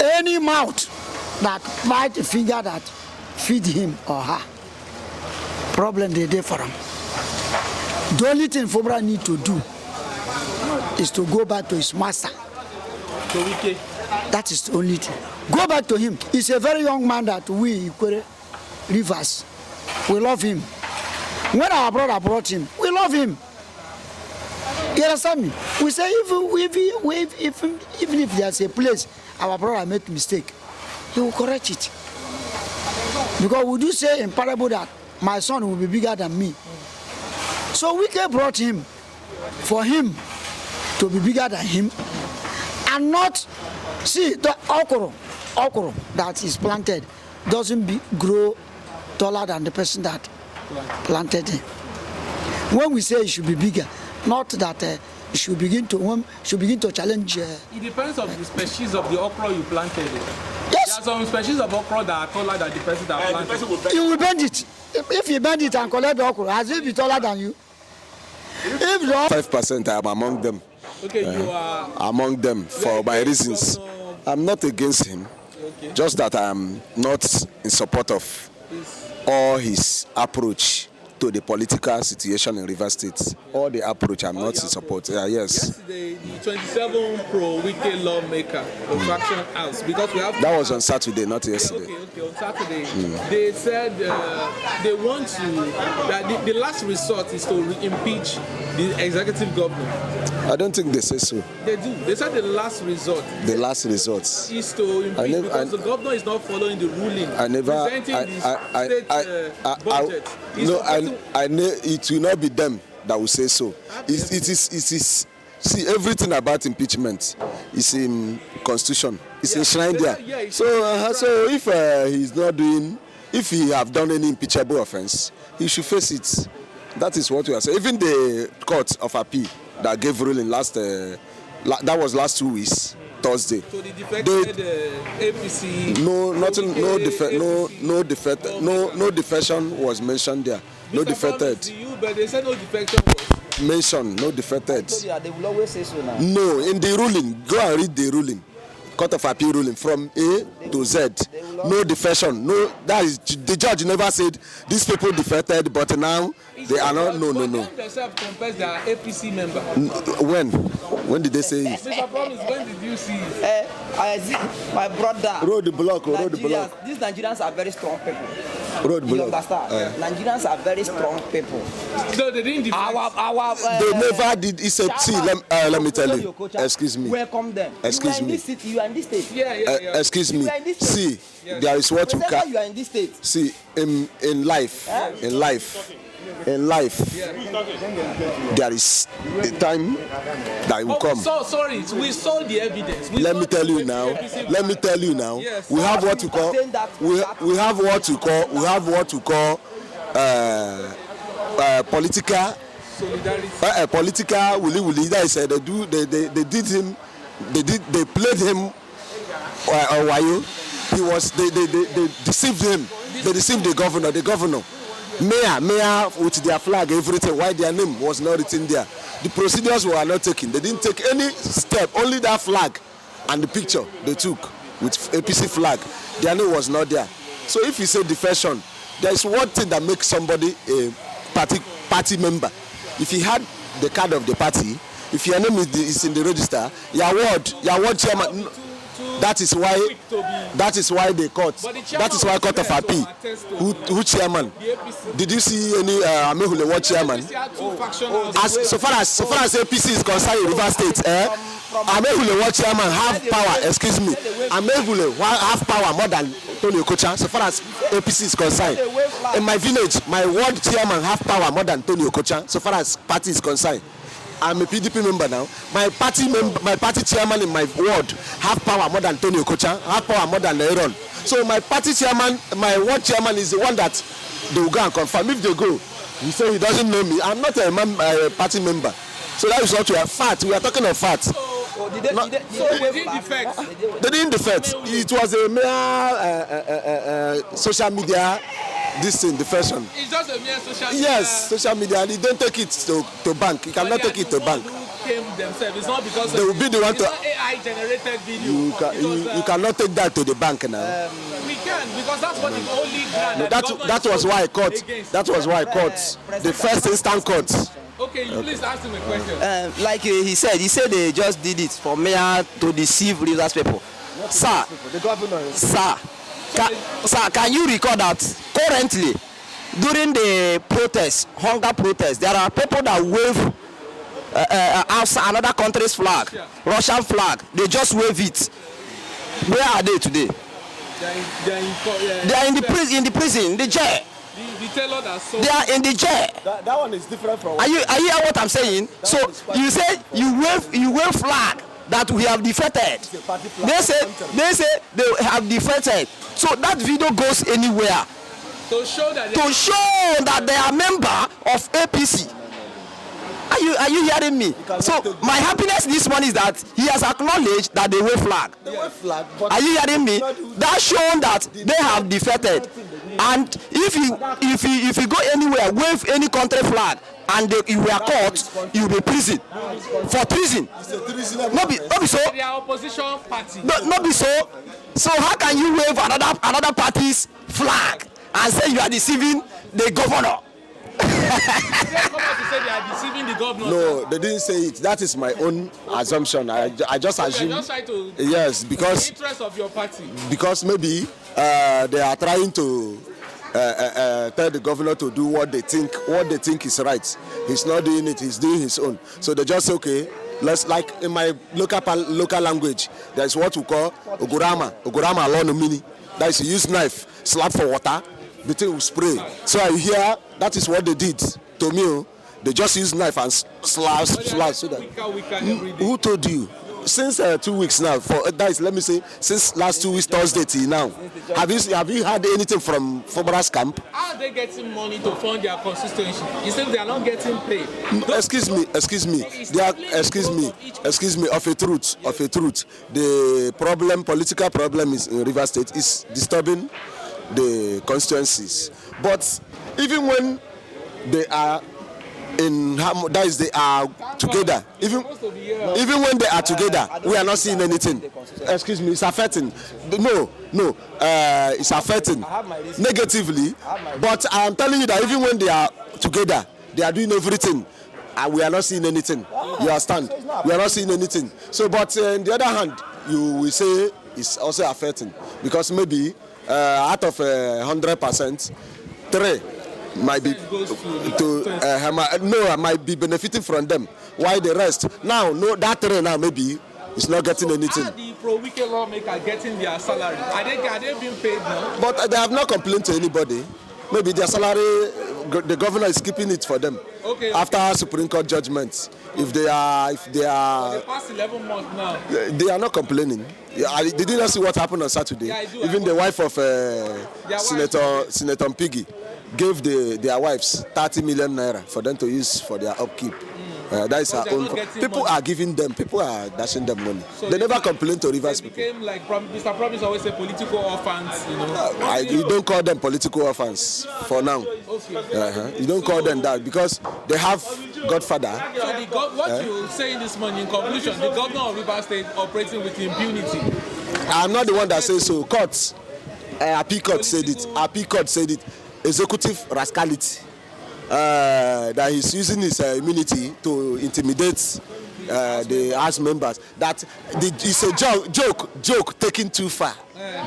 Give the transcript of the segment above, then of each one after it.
Any mouth that might finger that feed him or her, problem they there for him. The only thing Fubara need to do is to go back to his master. To Wike. That is the only thing. Go back to him. He's a very young man that we, ikwerre Rivers, we love him. When our brother brought him, we love him. You understand me? We say even if there's a place our brother made mistake, he will correct it. Because we do say in parable that my son will be bigger than me. So Wike brought him for him to be bigger than him and not see the okoro that is planted doesn't grow taller than the person that planted it. When we say it should be bigger, not that it should begin to challenge. It depends on the species of the okra you planted. Yes. There are some species of okra that are taller than the person that planted. You will bend it. If you bend it and collect the okra, has it be taller than you? If 5%, I am among them. Okay, you are among them for my reasons. I'm not against him. Okay. Just that I am not in support of all his approach to the political situation in Rivers State. All the approach, I'm not in support. Yes. Yesterday, the 27 pro-Wike lawmaker of Faction House, because we have... That was on Saturday, not yesterday. Okay, on Saturday. They said they want to... that the last resort is to impeach the executive governor. I don't think they say so. They do. They said the last resort. The last resort Is to impeach because the governor is not following the ruling. I never... Presenting the state budget. I know it will not be them that will say so. It is. See, everything about impeachment is in Constitution. It's enshrined there. So if he's not doing, if he have done any impeachable offense, he should face it. That is what we are saying. Even the court of appeal that gave ruling that was last 2 weeks. Thursday. So the defected APC. No, nothing. No defection was mentioned there. No defected. But they said no defection was mentioned. No defected. They will always say so now. No, in the ruling, go and read the ruling. Court of appeal ruling from A to Z. No defection. No, that is the judge never said these people defected, but now they are not. No. They themselves confess they are APC member. When did they say it? Mr. Promise, when did you see it? My brother. Road the block. These Nigerians are very strong people. Road block. You understand? Nigerians are very strong people. No, they didn't defect. They never did. See, let me tell you. Excuse me. Welcome them. Excuse me. You are in this state. Yeah. Excuse me. See, there is what you can. You are in this state. See, in life, there is a time that will come. So sorry, we saw the evidence. Let me tell you now. Yes. We have what you call. We have what you call political solidarity. Political willy. That is, they played him while he was. They deceived him. They deceived the governor. Mayor with their flag, everything, why their name was not written there. The procedures were not taken. They didn't take any step, only that flag and the picture they took with APC flag. Their name was not there. So if you say defection, there is one thing that makes somebody a party member. If he had the card of the party, if your name is in the register, your ward chairman. That is why they caught. That is why court of appeal. Who chairman? Did you see any Amehule what chairman? So far as APC is concerned in Rivers State, Amehule what chairman have power. Excuse me, Amehule have power more than Tony Okocha. So far as APC is concerned, in my village, my ward chairman have power more than Tony Okocha. So far as party is concerned. I'm a PDP member now. My party chairman in my ward have power more than Tony Okocha, have power more than Aaron. So my party chairman, my ward chairman is the one that they will go and confirm. If they go, he say he doesn't know me. I'm not a party member. So that is what we are fat. We are talking of fat. They didn't defect. They didn't defect. It was a mere social media. This thing, defection. It's just a mere social media. Yes, social media. And you don't take it to bank. You cannot take it to bank. came themselves. It's not because They will be the one it's to. not AI generated video. You cannot take that to the bank now. We can, because that's what the only grant No, that the government that was is why court. against. That was why courts. The first instant courts. Okay, you please ask him a question. Like he said they just did it for mayor to deceive Rivers people. Sir, The governor. sir, can you recall that currently during the protest, hunger protest, there are people that wave outside another country's flag, Russian flag. They just wave it. Where are they today? They are in the prison, the jail. The tailor that sold. They are in the jail. That one is different from. Are you hear what I'm saying? So you say you wave flag that we have defeated. They say they have defeated. So that video goes anywhere to show that they are member of APC. Are you hearing me? So my happiness this morning is that he has acknowledged that they wave flag. Are you hearing me? That shown that they have defeated. And if you go anywhere, wave any country flag, and you were caught, you will be prison for treason. No be so. they are opposition party. No be so. So how can you wave another party's flag and say you are deceiving the governor? They come out to say they are deceiving the governor. No, they didn't say it. That is my own assumption. I just assume. You're just trying to. Yes, The because interest of your party. maybe they are trying to tell the governor to do what they think is right. He's not doing it. He's doing his own. So they just say, okay, let's, like in my local language, there's what we call ogurama alone mini. That is, you use knife, slap for water, the thing will spray. So I hear that is what they did to me. They just use knife and slash so that. Who told you? Since 2 weeks now, that is, let me say, since last 2 weeks Thursday till now, have you heard anything from Fubara's camp? How are they getting money to fund their constituency? You say they are not getting paid. Excuse me. Of a truth, the political problem is in Rivers State is disturbing the constituencies. But even when they are they are together. Even when they are together, we are not seeing anything. Excuse me, it's affecting. No, it's affecting negatively. But I am telling you that even when they are together, they are doing everything, and we are not seeing anything. You understand? We are not seeing anything. So, but on the other hand, you will say it's also affecting, because maybe out of 100%, 3 might be might be benefiting from them. Why the rest? Now, that 3 now maybe is not getting anything. Are the pro-Wike lawmakers getting their salary? Are they being paid now? But they have not complained to anybody. Maybe their salary, the governor is keeping it for them. Okay. After Supreme Court judgment, if they are, For the past 11 months now. they are not complaining. Did you not see what happened on Saturday? Yeah, I do. Even the wife of Senator Mpigi gave their wives 30 million naira for them to use for their upkeep. That is our own. People are giving them. People are dashing them money. So they never complain to Rivers people. Became like Mr. Promise always say political orphans. You don't call them political orphans for now. Okay. You don't call them that because they have Godfather. So what you say this morning, in conclusion, the governor of Rivers State operating with impunity. I'm not the one that says so. Court, Appeal Court said it. Appeal Court said it. Executive rascality. That he's using his immunity to intimidate the House members. That it's a joke taken too far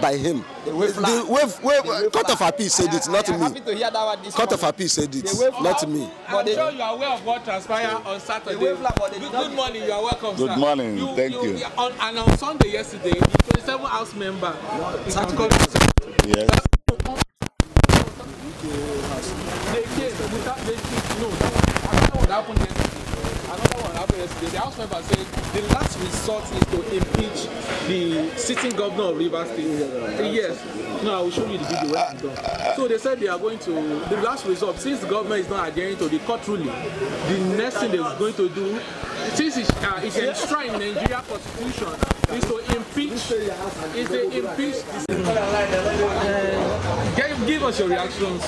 by him. Court of Appeal said it, not me. Court of Appeal said it, not me. I'm sure you are aware of what transpired on Saturday. Good morning, you are welcome, sir. Good morning, thank you. And on Sunday yesterday, the 27 House member is coming. Yes. Another one happened yesterday. The House member said the last resort is to impeach the sitting governor of Rivers State. Yes. No, I will show you the video when it's done. So they said they are going to, the last resort, since the government is not adhering to the court ruling, the next thing they're going to do, since it's enshrined in Nigeria Constitution, is to impeach Give us your reactions.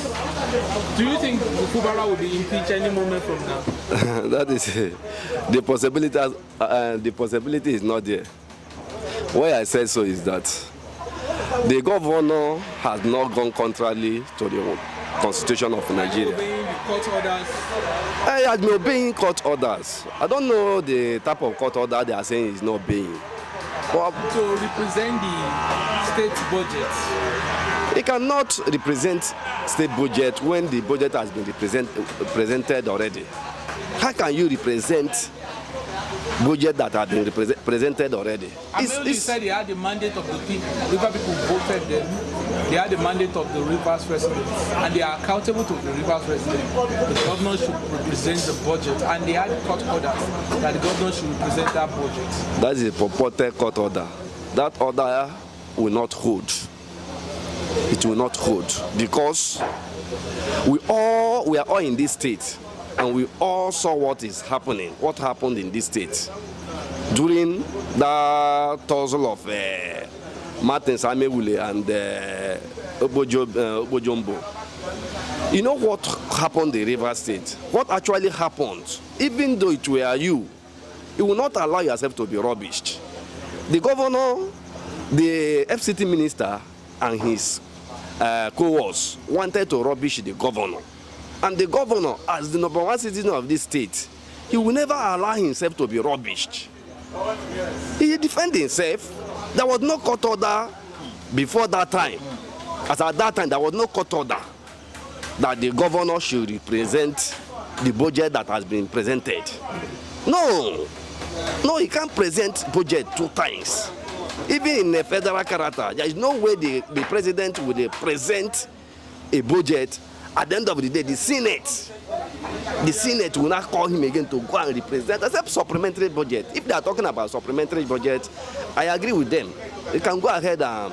Do you think Fubara will be impeached any moment from now? That is the possibility. The possibility is not there. Why I said so is that the governor has not gone contrary to the Constitution of Nigeria. Obeying the court orders. He has been obeying court orders. I don't know the type of court order they are saying he's not obeying. But To represent the state budget. he cannot represent state budget when the budget has been presented already. How can you represent budget that has been presented already? You said they had the mandate of the people. River people voted them. They had the mandate of the Rivers residents, and they are accountable to the Rivers residents. The governor should represent the budget, and they had court orders that the governor should represent that budget. That is a purported court order. That order will not hold. It will not hold because we are all in this state, and we all saw what happened in this state during the tussle of Martin Samewule and Obojombo. You know what happened in River State? What actually happened? Even though it were you will not allow yourself to be rubbished. The governor, the FCT minister, and his co-hosts wanted to rubbish the governor. And the governor, as the number one citizen of this state, he will never allow himself to be rubbished. He defended himself. There was no court order before that time. As at that time, there was no court order that the governor should represent the budget that has been presented. No, he can't present budget 2 times. Even in a federal character, there is no way the president will present a budget. At the end of the day, the Senate will not call him again to go and represent, except supplementary budget. If they are talking about supplementary budget, I agree with them. They can go ahead and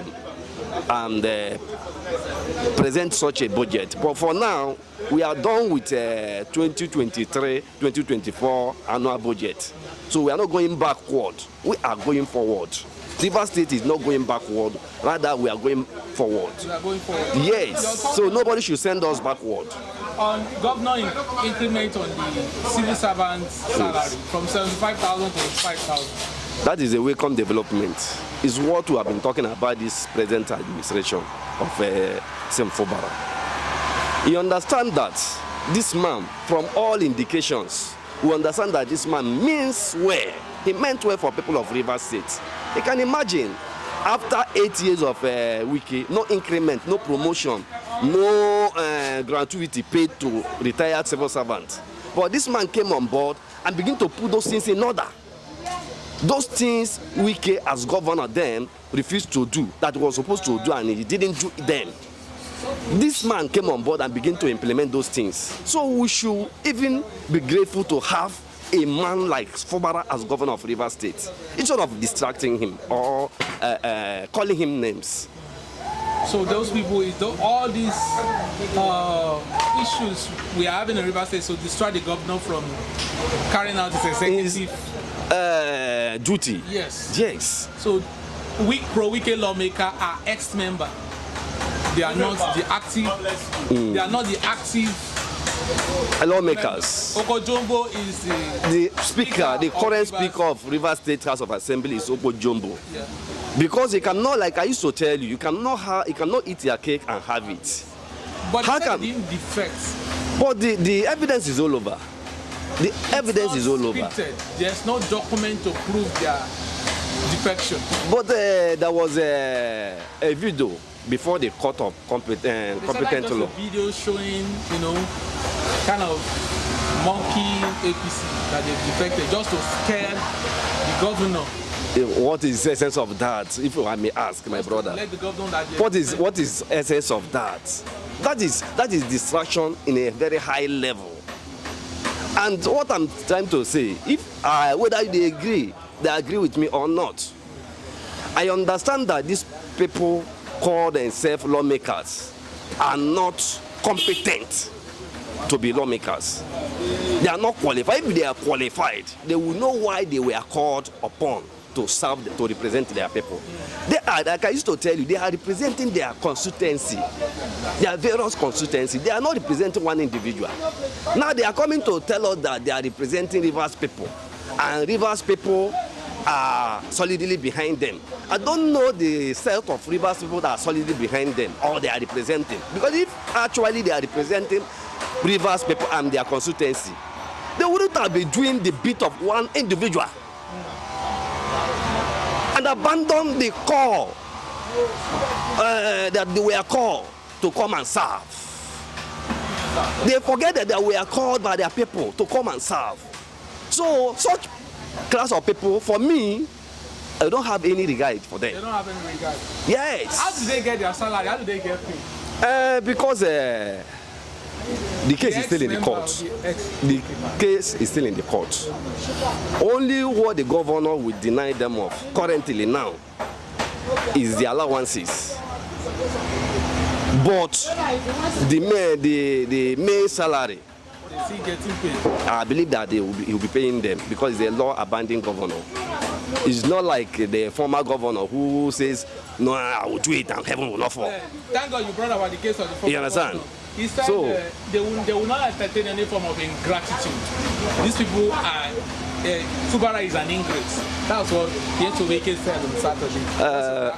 present such a budget. But for now, we are done with 2023-2024 annual budget. So we are not going backward. We are going forward. River State is not going backward, rather we are going forward. We are going forward. Yes, so nobody should send us backward. On governor increment on the civil servant's salary from 75,000 to 5,000. That is a welcome development. It's what we have been talking about this present administration of Fubara. You understand that this man, from all indications, we understand that this man means well. He meant well for people of River State. You can imagine, after 8 years of Wike, no increment, no promotion, no gratuity paid to retired civil servants. But this man came on board and began to put those things in order. Those things Wike, as governor then, refused to do, that he was supposed to do, and he didn't do them. This man came on board and began to implement those things. So we should even be grateful to have a man like Fubara as governor of River State, instead of distracting him or calling him names. So those people, all these issues we are having in River State, so distract the governor from carrying out his executive duty. Yes. Yes. So pro-Wike lawmaker are ex-member. They are not the active. They are not the active lawmakers. Okojombo is the speaker, the current speaker of River State House of Assembly is Okojombo. Yeah. Because he cannot, like I used to tell you, you cannot eat your cake and have it. But he didn't defect. But the evidence is all over. The evidence is all over. There's no document to prove their defection. But there was a video before the court of competent law. A video showing, kind of monkey APC that they defected just to scare the governor. What is the essence of that, if I may ask, my brother? Let the governor that what is essence of that? That is distraction in a very high level. And what I'm trying to say, whether they agree with me or not, I understand that these people call themselves lawmakers are not competent to be lawmakers. They are not qualified. If they are qualified, they will know why they were called upon to serve, to represent their people. They are, like I used to tell you, they are representing their constituency, their various constituency. They are not representing one individual. Now they are coming to tell us that they are representing Rivers people, and Rivers people are solidly behind them. I don't know the set of Rivers people that are solidly behind them or they are representing. Because if actually they are representing Rivers people and their constituency, they wouldn't have been doing the bit of one individual and abandon the call that they were called to come and serve. They forget that they were called by their people to come and serve. So such class of people, for me, I don't have any regard for them. They don't have any regard. Yes. How do they get their salary? How do they get paid? Because the case is still in the court. The case is still in the court. Only what the governor will deny them of currently now is the allowances. But the main salary, Getting paid. I believe that he will be paying them because he's a law-abiding governor. It's not like the former governor who says, no, I will do it and heaven will not fall. Thank God you brought about the case of the former You understand? governor. He said So, they will not entertain any form of ingratitude. These people are, Fubara is an ingrate. That's what Wike said on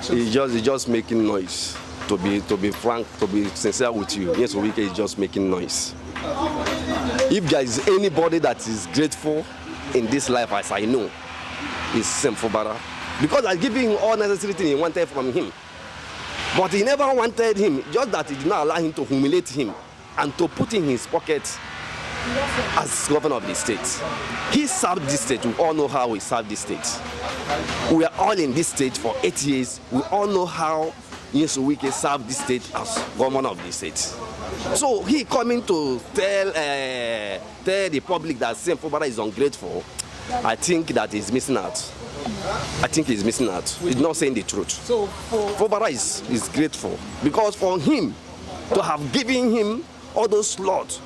Saturday. he's just making noise. To be frank, to be sincere with you, yes, Wike is just making noise. If there is anybody that is grateful in this life, as I know, is Fubara, because I give him all necessary things he wanted from him. But he never wanted him, just that he did not allow him to humiliate him and to put in his pocket as governor of the state. He served this state. We all know how he served this state. We are all in this state for 8 years. We all know how Wike served this state as governor of the state. So he coming to tell the public that Fubara is ungrateful, I think that he's missing out. I think he's missing out. He's not saying the truth. So Fubara is grateful because for him to have given him all those slots,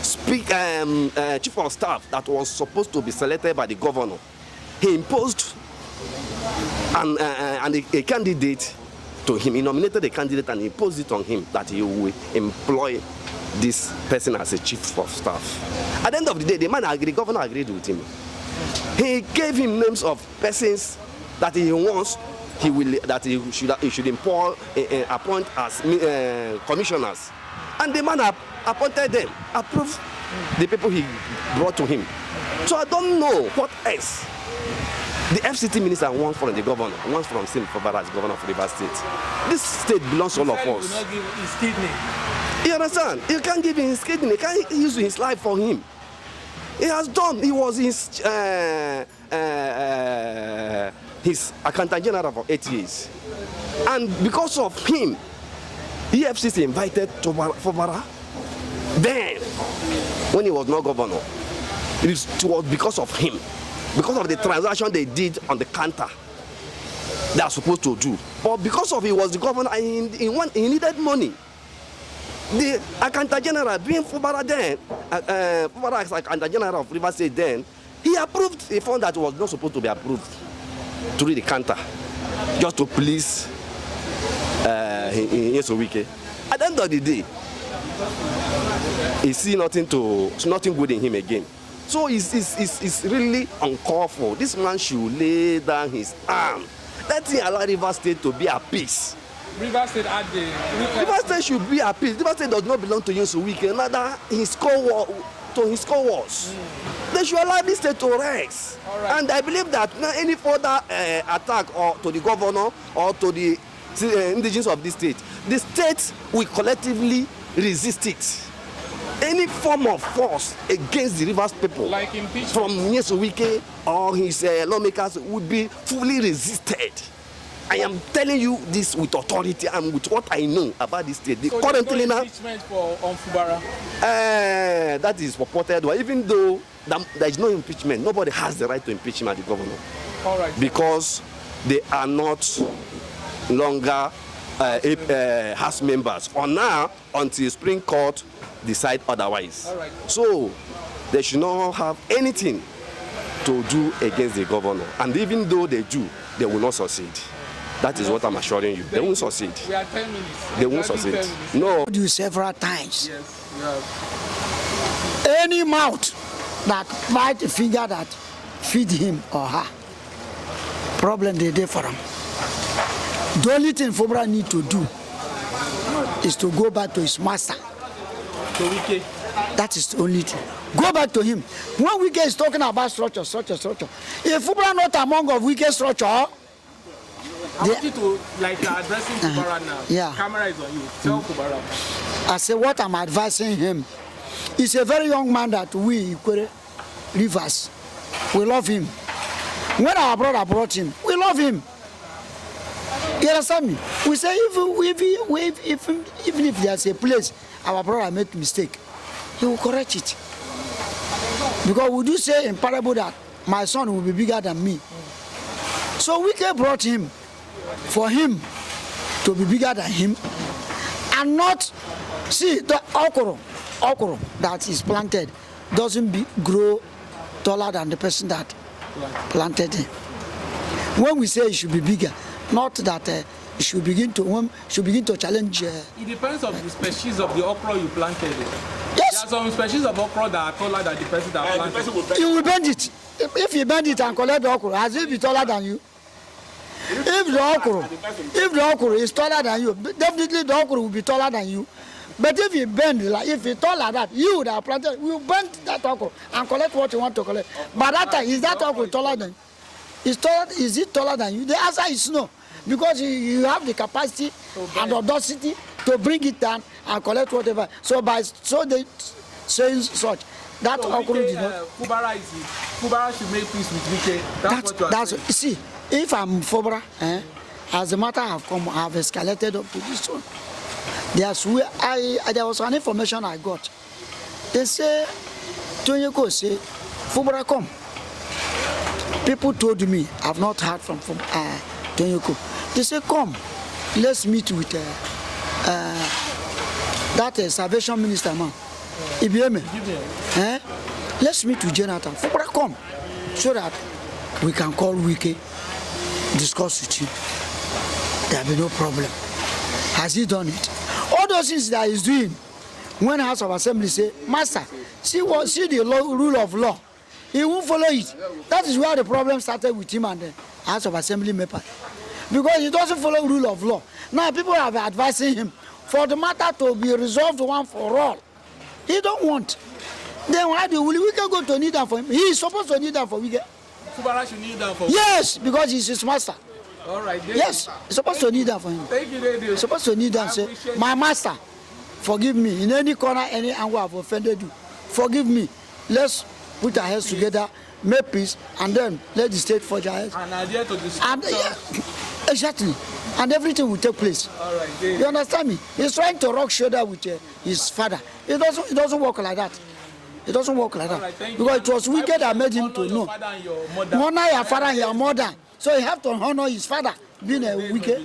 chief of staff that was supposed to be selected by the governor, he imposed a candidate to him. He nominated a candidate and imposed it on him that he will employ this person as a chief of staff. At the end of the day, the governor agreed with him. He gave him names of persons that he wants he should appoint as commissioners. And the man appointed them, approved the people he brought to him. So I don't know what else. The FCT minister wants from the governor, wants from Fubara as governor of Rivers State. This state belongs to all of us. He will not give his kidney. You understand? You can't give him his kidney. You can't use his life for him. He has done. He was his accountant general for 8 years, and because of him, EFCC invited Fubara. Then, when he was not governor, it was because of him, because of the transaction they did on the counter. They are supposed to do, but because of he was the governor and he needed money. The accountant general, being Fubara then, Fubara as accountant general of Rivers State then, he approved a fund that was not supposed to be approved through the counter, just to please Wike. At the end of the day, he see nothing good in him again. So it's really uncalled for. This man should lay down his arm. Let him allow Rivers State to be at peace. Rivers State had the Rivers State should be at peace. Rivers State does not belong to Wike, neither his co-wars. They should allow this state to rest. Right. And I believe that any further attack or to the governor or to the indigenous of this state, the state will collectively resist it. Any form of force against the Rivers people, like impeachment from Wike or his lawmakers, would be fully resisted. I am telling you this with authority and with what I know about this state. So currently no now, impeachment on Fubara. that is purported. Even though there is no impeachment, nobody has the right to impeach him as the governor. All right. Because they are not longer House members, or now until Supreme Court decide otherwise. All right. So they should not have anything to do against the governor. And even though they do, they will not succeed. That is what I'm assuring you. They won't succeed. We are 10 minutes. They won't succeed. No. Do several times. Yes, we have. Any mouth that might figure that feed him or her, problem they there for them. The only thing Fubara need to do is to go back to his master. To Wike. That is the only thing. Go back to him. When Wike is talking about structure, if Fubara not among of Wike structure, I want you to, like, you're addressing Fubara now. Yeah. Camera is on you. Tell Fubara. I say what I'm advising him. He's a very young man that we, ikwerre Rivers, we love him. When our brother brought him, we love him. You understand me? We say even if there's a place our brother made mistake, he will correct it. Because we do say in parable that my son will be bigger than me. So Wike brought him for him to be bigger than him and not see the okoro that is planted doesn't grow taller than the person that planted him. When we say it should be bigger, not that it should begin to challenge. It depends on the species of the okra you planted. Yes. There are some species of okra that are taller than the person that planted it. You will bend it. If you bend it and collect the okra, has it be taller than you? If the okra is taller than you, definitely the okra will be taller than you. But if you bend, like if you tall like that, you would have planted, you bend that okra and collect what you want to collect. But that time, is that okra taller than you? Is it taller than you? The answer is no. Because you have the capacity and audacity to bring it down and collect whatever. So they saying such. That so okra did not. Fubara should make peace with Wike. That's what you are saying. See, if I'm Fubara, as the matter have come, I have escalated up to this one. There was an information I got. They say, Tonyeko say, Fubara come. People told me, I've not heard from Tonyeko. They say, come, let's meet with that Salvation Minister man. Ibieme. Let's meet with Jonathan. Fubara come, so that we can call Wike, discuss with him. There will be no problem. Has he done it? All those things that he's doing, when House of Assembly say, Master, see the rule of law, he won't follow it. That is where the problem started with him and the House of Assembly member. Because he doesn't follow rule of law. Now people are advising him for the matter to be resolved one for all. He don't want. Then why do Wike go to kneel down for him? He is supposed to kneel down for Wike. Fubara should kneel down for Wike. Yes, because he's his master. All right. Yes, he's supposed to kneel down for him. Thank you, lady. He's supposed to kneel down and say, my master, forgive me. In any corner, any angle I've offended you, forgive me. Let's put our heads together, make peace, and then let the state forge our heads. And adhere to the exactly. And everything will take place. All right. You understand me? He's trying to rock shoulder with his father. It doesn't work like that. It doesn't work like that. Right, because it was Wike that made him to know. Honor your father and your mother. So you have to honor his father, being a Wike.